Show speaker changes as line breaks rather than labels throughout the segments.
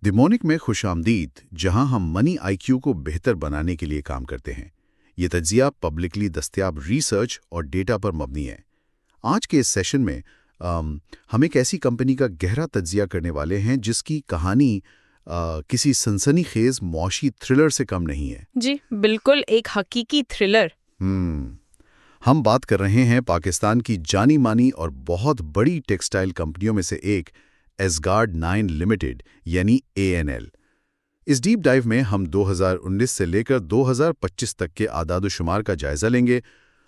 दिमोनिक में खुश आमदीद, जहां हम मनी आईक्यू को बेहतर बनाने के लिए काम करते हैं। ये तज्जिया पब्लिकली दस्तयाब रिसर्च और डेटा पर मबनी है। आज के इस सेशन में हम एक ऐसी कंपनी का गहरा तज्जिया करने वाले हैं जिसकी कहानी किसी सनसनीखेज मौशी थ्रिलर से कम नहीं है।
जी बिल्कुल, एक हकीकी थ्रिलर।
हम बात कर रहे हैं पाकिस्तान की जानी मानी और बहुत बड़ी टेक्सटाइल कंपनियों में से एक एसगार्ड 9 लिमिटेड यानी ANL। इस डीप डाइव में हम 2019 से लेकर 2025 तक के आदाद-ओ-शुमार का जायजा लेंगे।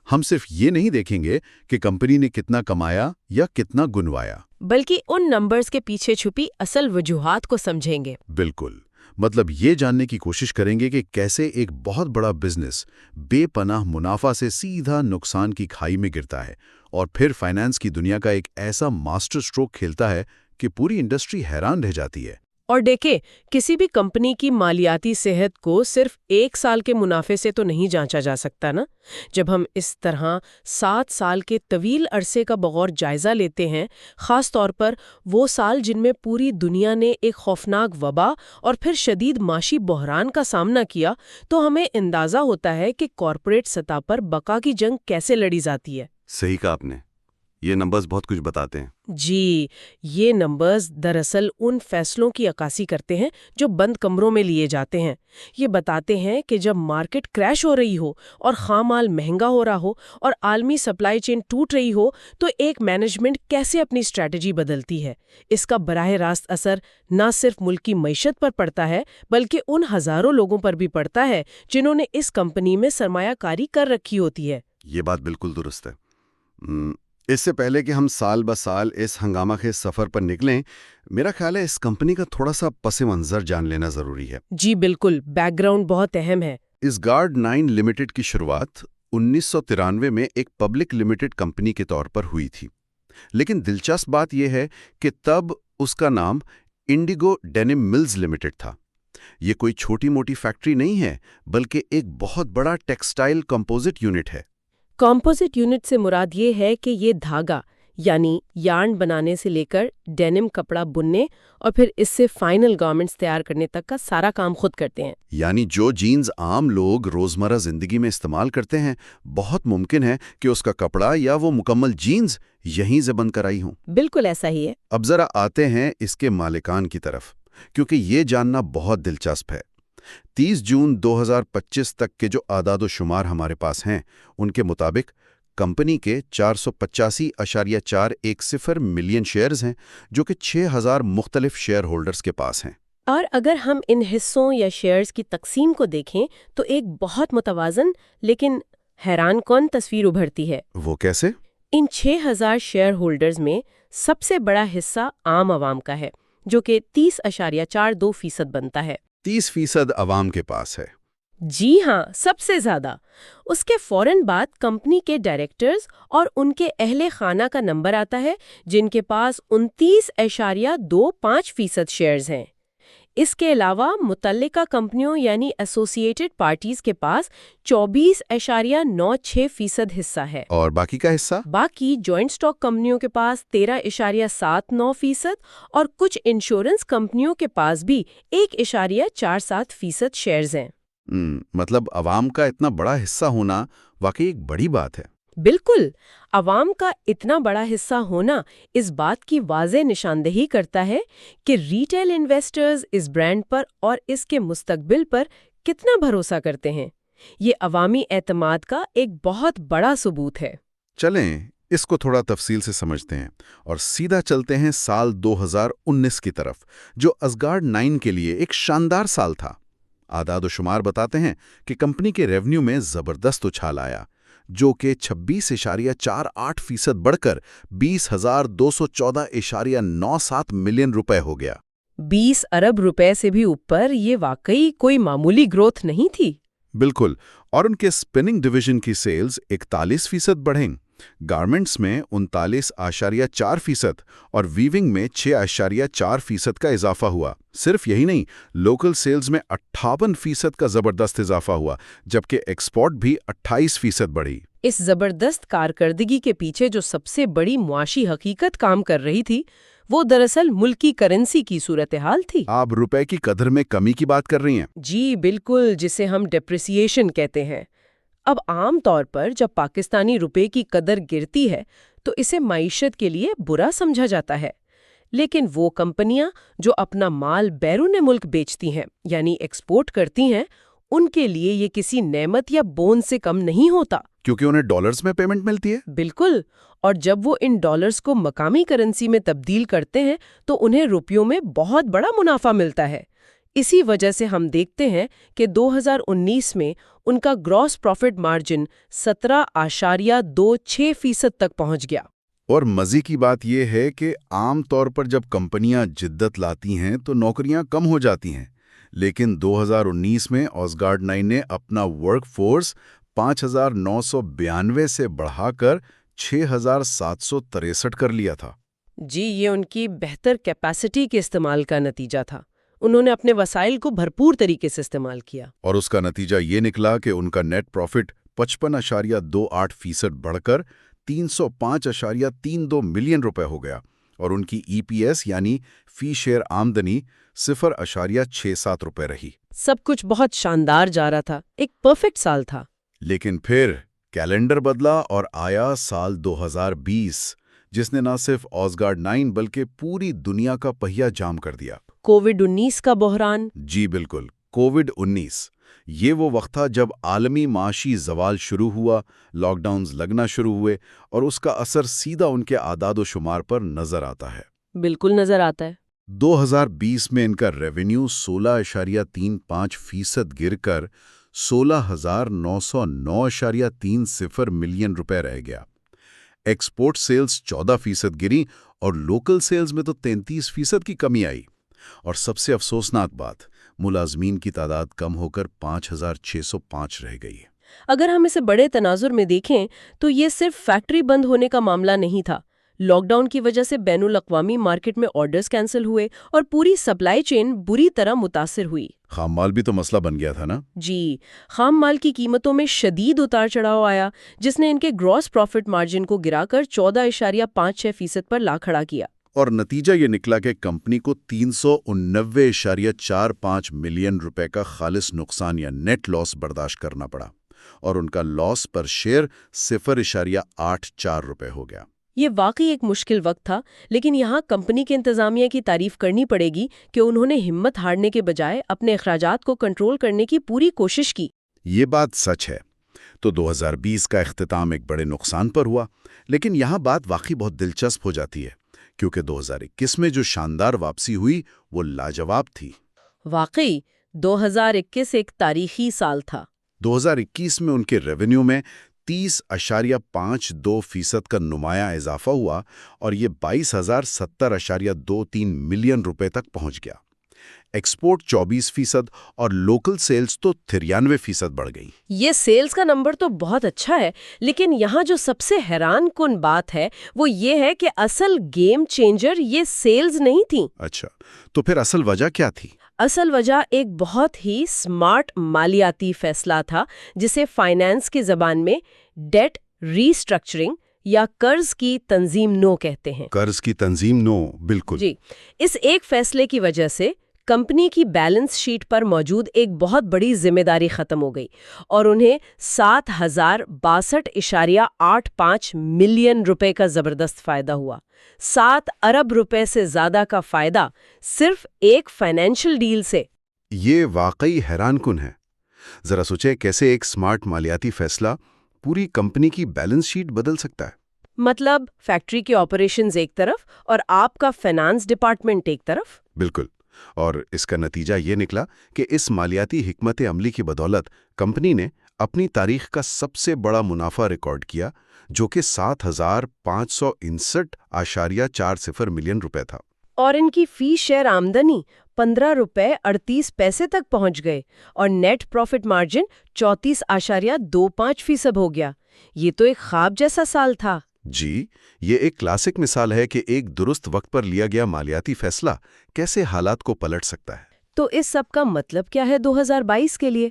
हम सिर्फ ये नहीं देखेंगे कि कंपनी ने कितना कमाया या कितना गुनवाया,
बल्कि उन नंबर्स के पीछे छुपी असल वजूहात को समझेंगे।
बिल्कुल, मतलब ये जानने की कोशिश करेंगे कि कैसे एक बहुत बड़ा बिजनेस बेपनाह मुनाफा से सीधा नुकसान की खाई में गिरता है और फिर फाइनेंस की दुनिया का एक ऐसा मास्टर स्ट्रोक खेलता है कि पूरी इंडस्ट्री हैरान रह जाती है।
और देखें, किसी भी कंपनी की मालियाती सेहत को सिर्फ एक साल के मुनाफे से तो नहीं जांचा जा सकता ना। जब हम इस तरह 7 साल के तवील अरसे का बगौर जायजा लेते हैं, खास तौर पर वो साल जिनमें पूरी दुनिया ने एक खौफनाक वबा और फिर शदीद माशी बहरान का सामना किया, तो हमें अंदाजा होता है कि कॉरपोरेट सतह पर बका की जंग कैसे लड़ी जाती है।
सही कहा आपने, ये नंबर्स बहुत कुछ बताते हैं।
जी, ये नंबर्स दरअसल उन फैसलों की अक्कासी करते हैं जो बंद कमरों में लिए जाते हैं। ये बताते हैं कि जब मार्केट क्रैश हो रही हो और खाम माल महंगा हो रहा हो और आलमी सप्लाई चेन टूट रही हो, तो एक मैनेजमेंट कैसे अपनी स्ट्रैटेजी बदलती है। इसका बराह रास्त असर न सिर्फ मुल्क की मईशत पर पड़ता है, बल्कि उन हजारों लोगों पर भी पड़ता है जिन्होंने इस कंपनी में सरमायाकारी कर रखी होती है।
ये बात बिल्कुल दुरुस्त है। इससे पहले कि हम साल ब साल इस हंगामा के सफर पर निकलें, मेरा ख्याल है इस कंपनी का थोड़ा सा पस मंजर जान लेना जरूरी है।
जी बिल्कुल, बैकग्राउंड बहुत अहम है।
एसगार्ड 9 लिमिटेड की शुरुआत 1993 में एक पब्लिक लिमिटेड कंपनी के तौर पर हुई थी। लेकिन दिलचस्प बात यह है कि तब उसका नाम इंडिगो डेनिम मिल्स लिमिटेड था। ये कोई छोटी मोटी फैक्ट्री नहीं है, बल्कि एक बहुत बड़ा टेक्सटाइल कंपोजिट यूनिट है।
कॉम्पोजिट यूनिट से मुराद ये है कि ये धागा यानी यार्न बनाने से लेकर डेनिम कपड़ा बुनने और फिर इससे फाइनल गारमेंट्स तैयार करने तक का सारा काम खुद करते हैं।
यानी जो जीन्स आम लोग रोजमर्रा जिंदगी में इस्तेमाल करते हैं, बहुत मुमकिन है कि उसका कपड़ा या वो मुकम्मल जीन्स यहीं से बनकर आई हो।
बिल्कुल ऐसा ही है।
अब जरा आते हैं इसके मालिकान की तरफ, क्योंकि ये जानना बहुत दिलचस्प है। 30 जून 2025 तक के जो आदाद-ओ-शुमार हमारे पास हैं, उनके मुताबिक कंपनी के 485.410 मिलियन शेयर्स हैं, जो कि 6000 मुख्तलिफ शेयर होल्डर्स के पास हैं।
और अगर हम इन हिस्सों या शेयर्स की तकसीम को देखें तो एक बहुत मुतवाजन लेकिन हैरान कौन तस्वीर उभरती है।
वो कैसे?
इन 6000 शेयर होल्डर्स में सबसे बड़ा हिस्सा आम आवाम का है, जो कि 30.42% बनता है।
30% अवाम के पास है।
जी हाँ, सबसे ज्यादा। उसके फौरन बाद कंपनी के डायरेक्टर्स और उनके अहले खाना का नंबर आता है, जिनके पास 29.25% शेयर्स हैं। इसके अलावा मुतल्लिका कंपनियों यानी एसोसिएटेड पार्टीज के पास 24.96% हिस्सा है।
और बाकी का हिस्सा?
बाकी जॉइंट स्टॉक कंपनियों के पास 13.79% और कुछ इंश्योरेंस कंपनियों के पास भी 1.47% शेयर्स हैं।
मतलब अवाम का इतना बड़ा हिस्सा होना वाकई एक बड़ी बात है।
बिल्कुल, अवाम का इतना बड़ा हिस्सा होना इस बात की वाज़ेह निशानदेही करता है कि रिटेल इन्वेस्टर्स इस ब्रांड पर और इसके मुस्तकबिल पर कितना भरोसा करते हैं। ये अवामी एतमाद का एक बहुत बड़ा सबूत है।
चलें इसको थोड़ा तफसील से समझते हैं और सीधा चलते हैं साल 2019 की तरफ, जो एसगार्ड 9 के लिए एक शानदार साल था। आदाद-ओ-शुमार बताते हैं कि कंपनी के रेवेन्यू में जबरदस्त उछाल आया, जो कि 26.48% बढ़कर 20,214.97 मिलियन रुपए हो गया।
20 अरब रुपए से भी ऊपर ये वाकई कोई मामूली ग्रोथ नहीं थी।
बिल्कुल, और उनके स्पिनिंग डिवीजन की सेल्स 41% बढ़ें, गारमेंट्स में 39.4% और वीविंग में 6.4% का इजाफा हुआ। सिर्फ यही नहीं, लोकल सेल्स में 58% का जबरदस्त इजाफा हुआ, जबकि एक्सपोर्ट भी 28% बढ़ी।
इस जबरदस्त कारकर्दगी के पीछे जो सबसे बड़ी मुआशी हकीकत काम कर रही थी, وہ دراصل ملکی کرنسی کی صورتحال تھی۔
آپ روپے کی قدر میں کمی کی بات کر رہی ہیں؟
جی بالکل، جسے ہم ڈیپریسیشن کہتے ہیں۔ اب عام طور پر جب پاکستانی روپے کی قدر گرتی ہے تو اسے معیشت کے لیے برا سمجھا جاتا ہے، لیکن وہ کمپنیاں جو اپنا مال بیرون ملک بیچتی ہیں یعنی ایکسپورٹ کرتی ہیں، ان کے لیے یہ کسی نعمت یا بون سے کم نہیں ہوتا،
کیونکہ انہیں ڈالرز میں پیمنٹ ملتی ہے۔
بالکل، اور جب وہ ان ڈالرز کو مقامی کرنسی میں تبدیل کرتے ہیں تو انہیں روپیوں میں بہت بڑا منافع ملتا ہے۔ اسی وجہ سے ہم دیکھتے ہیں کہ 2019 میں ان کا گراس پروفٹ مارجن 17.26% تک پہنچ گیا۔
اور مزے کی بات یہ ہے کہ عام طور پر جب کمپنیاں جدت لاتی ہیں تو نوکریاں کم ہو جاتی ہیں، لیکن 2019 میں آزگارڈ 9 نے اپنا ورک فورس 5,992 سے بڑھا کر 6,763 کر لیا تھا۔
جی، یہ ان کی بہتر کیپیسٹی کے استعمال کا نتیجہ تھا۔ انہوں نے اپنے وسائل کو بھرپور طریقے سے استعمال کیا،
اور اس کا نتیجہ یہ نکلا کہ ان کا نیٹ پروفٹ 55.28% بڑھ کر 305.32 ملین روپے ہو گیا، اور ان کی ای پی ایس یعنی فی شیئر آمدنی 0.67 روپے رہی۔
سب کچھ بہت شاندار جا رہا تھا، ایک پرفیکٹ سال تھا۔
لیکن پھر کیلنڈر بدلا اور آیا سال 2020، جس نے نہ صرف آزگارڈ 9 بلکہ پوری دنیا کا پہیہ جام کر دیا۔
کووڈ-19 کا بحران۔
جی بالکل، کووڈ-19 یہ وہ وقت تھا جب عالمی معاشی زوال شروع ہوا، لاک ڈاؤنز لگنا شروع ہوئے، اور اس کا اثر سیدھا ان کے اعداد و شمار پر نظر آتا ہے۔
بالکل نظر آتا ہے۔
2020 میں ان کا ریونیو 16.35% گر کر 16,909.30 ملین روپے رہ گیا۔ ایکسپورٹ سیلز 14% گریں اور لوکل سیلز میں تو 33% کی کمی آئی۔ اور سب سے افسوسناک بات، ملازمین کی تعداد کم ہو کر 5,605 رہ گئی۔
اگر ہم اسے بڑے تناظر میں دیکھیں تو یہ صرف فیکٹری بند ہونے کا معاملہ نہیں تھا۔ لاک ڈاؤن کی وجہ سے بین الاقوامی مارکیٹ میں آرڈرز کینسل ہوئے اور پوری سپلائی چین بری طرح متاثر ہوئی۔
خام مال بھی تو مسئلہ بن گیا تھا نا؟
جی، خام مال کی قیمتوں میں شدید اتار چڑھاؤ آیا، جس نے ان کے گراس پروفٹ مارجن کو گرا کر 14.56% پر لا کھڑا کیا۔
اور نتیجہ یہ نکلا کہ کمپنی کو 389.45 ملین روپے کا خالص نقصان یا نیٹ لاس برداشت کرنا پڑا، اور ان کا لاس پر شیئر 0.84 روپے ہو گیا۔
یہ واقعی ایک مشکل وقت تھا، لیکن یہاں کمپنی کے انتظامیہ کی تعریف کرنی پڑے گی کہ انہوں نے ہمت ہارنے کے بجائے اپنے اخراجات کو کنٹرول کرنے کی پوری کوشش کی۔
یہ بات سچ ہے۔ تو 2020 کا اختتام ایک بڑے نقصان پر ہوا، لیکن یہاں بات واقعی بہت دلچسپ ہو جاتی ہے، کیونکہ 2021 میں جو شاندار واپسی ہوئی وہ لاجواب تھی۔
واقعی 2021 ایک تاریخی سال تھا۔
2021 میں ان کے ریونیو میں 30.52% کا نمایاں اضافہ ہوا، اور یہ 22,070.23 ملین روپے تک پہنچ گیا۔ ایکسپورٹ 24% اور لوکل سیلز تو 93% بڑھ گئی۔
یہ سیلز کا نمبر تو بہت اچھا ہے، لیکن یہاں جو سب سے حیران کن بات ہے وہ یہ ہے کہ اصل گیم چینجر یہ سیلز نہیں تھیں۔
اچھا، تو پھر اصل وجہ کیا تھی؟
اصل وجہ ایک بہت ہی سمارٹ مالیاتی فیصلہ تھا، جسے فائنانس کی زبان میں ڈیٹ ری اسٹرکچرنگ یا قرض کی تنظیم نو کہتے ہیں۔
قرض کی تنظیم نو، بالکل
جی، اس ایک فیصلے کی وجہ سے کمپنی کی بیلنس شیٹ پر موجود ایک بہت بڑی ذمہ داری ختم ہو گئی، اور انہیں 7,062.85 ملین روپے کا زبردست فائدہ ہوا۔ 7 ارب روپے سے زیادہ کا فائدہ صرف ایک فائنینشل ڈیل سے۔
یہ واقعی حیران کن ہے۔ ذرا سوچیں کیسے ایک سمارٹ مالیاتی فیصلہ پوری کمپنی کی بیلنس شیٹ بدل سکتا ہے۔
مطلب فیکٹری کے آپریشنز ایک طرف اور آپ کا فائنانس ڈپارٹمنٹ ایک طرف۔
بالکل، اور اس کا نتیجہ یہ نکلا کہ اس مالیاتی حکمت عملی کی بدولت کمپنی نے اپنی تاریخ کا سب سے بڑا منافع ریکارڈ کیا، جو کہ 7,559.40 ملین روپے تھا۔
اور ان کی فی شیئر آمدنی 15.38 تک پہنچ گئے، اور نیٹ پروفٹ مارجن 34.25% ہو گیا۔ یہ تو ایک خواب جیسا سال تھا۔
جی، یہ ایک کلاسک مثال ہے کہ ایک درست وقت پر لیا گیا مالیاتی فیصلہ کیسے حالات کو پلٹ سکتا ہے۔
تو اس سب کا مطلب کیا ہے 2022 کے لیے؟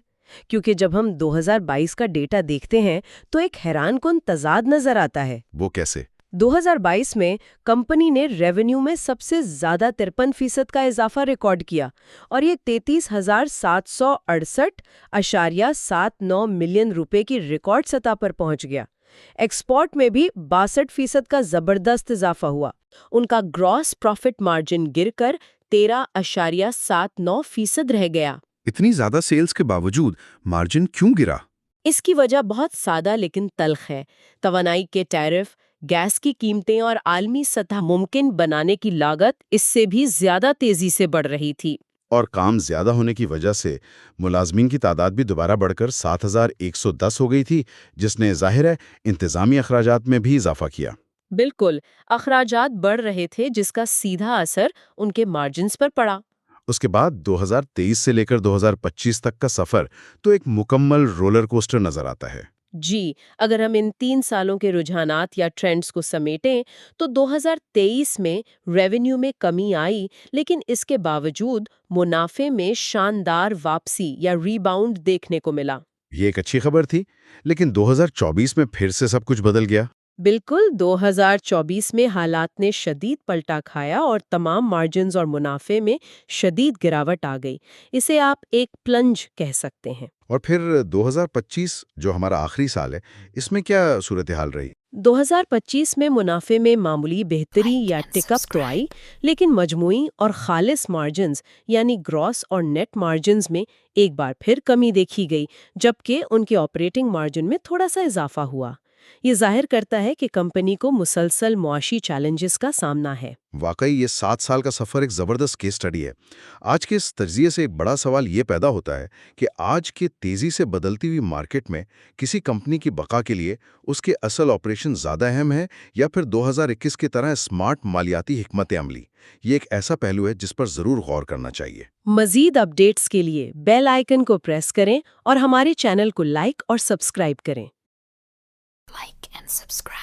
کیونکہ جب ہم 2022 کا ڈیٹا دیکھتے ہیں تو ایک حیران کن تضاد نظر آتا ہے۔
وہ کیسے؟
2022 में कंपनी ने रेवेन्यू में सबसे ज्यादा 53% का इजाफा रिकॉर्ड किया और ये 33,768.79 मिलियन रुपए की रिकॉर्ड सतह पर पहुंच गया। एक्सपोर्ट में भी 62% का जबरदस्त इजाफा हुआ। उनका ग्रॉस प्रॉफिट मार्जिन गिरकर 13.79% रह गया।
इतनी ज्यादा सेल्स के बावजूद मार्जिन क्यों गिरा?
इसकी वजह बहुत सादा लेकिन तल्ख है। तवानाई के टैरिफ, गैस की कीमतें और आलमी सतह मुमकिन बनाने की लागत इससे भी ज्यादा तेजी से बढ़ रही थी।
और काम ज्यादा होने की वजह से मुलाजमीन की तादाद भी दोबारा बढ़कर 7,110 हो गई थी, जिसने जाहिर है इंतजामी अखराजात में भी इजाफा किया।
बिल्कुल, अखराजात बढ़ रहे थे जिसका सीधा असर उनके मार्जिन्स पर पड़ा।
उसके बाद 2023 से लेकर 2025 तक का सफर तो एक मुकम्मल रोलर कोस्टर नजर आता है।
जी, अगर हम इन 3 सालों के रुझानात या ट्रेंड्स को समेटें तो 2023 में रेवेन्यू में कमी आई, लेकिन इसके बावजूद मुनाफे में शानदार वापसी या रीबाउंड देखने को मिला।
ये एक अच्छी खबर थी, लेकिन 2024 में फिर से सब कुछ बदल गया।
बिल्कुल, 2024 में हालात ने शदीद पलटा खाया और तमाम मार्जिन्स और मुनाफे में शदीद गिरावट आ गई। इसे आप एक प्लंज कह सकते हैं।
और फिर 2025 जो हमारा आखिरी साल है, इसमें क्या सूरत हाल रही?
2025 में मुनाफे में मामूली बेहतरी या टिकअप तो आई, लेकिन मजमूई और खालिस मार्जिन्स यानी ग्रॉस और नेट मार्जिन्स में एक बार फिर कमी देखी गई, जबकि उनके ऑपरेटिंग मार्जिन में थोड़ा सा इजाफा हुआ। ये जाहिर करता है कि कंपनी को मुसलसल मुआशी चैलेंजेस का सामना है।
वाकई ये 7 साल का सफर एक जबरदस्त केस स्टडी है। आज के इस तजिए से एक बड़ा सवाल ये पैदा होता है कि आज के तेजी से बदलती हुई मार्केट में किसी कंपनी की बका के लिए उसके असल ऑपरेशन ज्यादा अहम है या फिर 2021 की तरह स्मार्ट मालियाती हिकमत अमली। ये एक ऐसा पहलू है जिस पर जरूर गौर करना चाहिए।
मजीद अपडेट्स के लिए बेल आइकन को प्रेस करें और हमारे चैनल को लाइक और सब्सक्राइब करें।
Like and subscribe.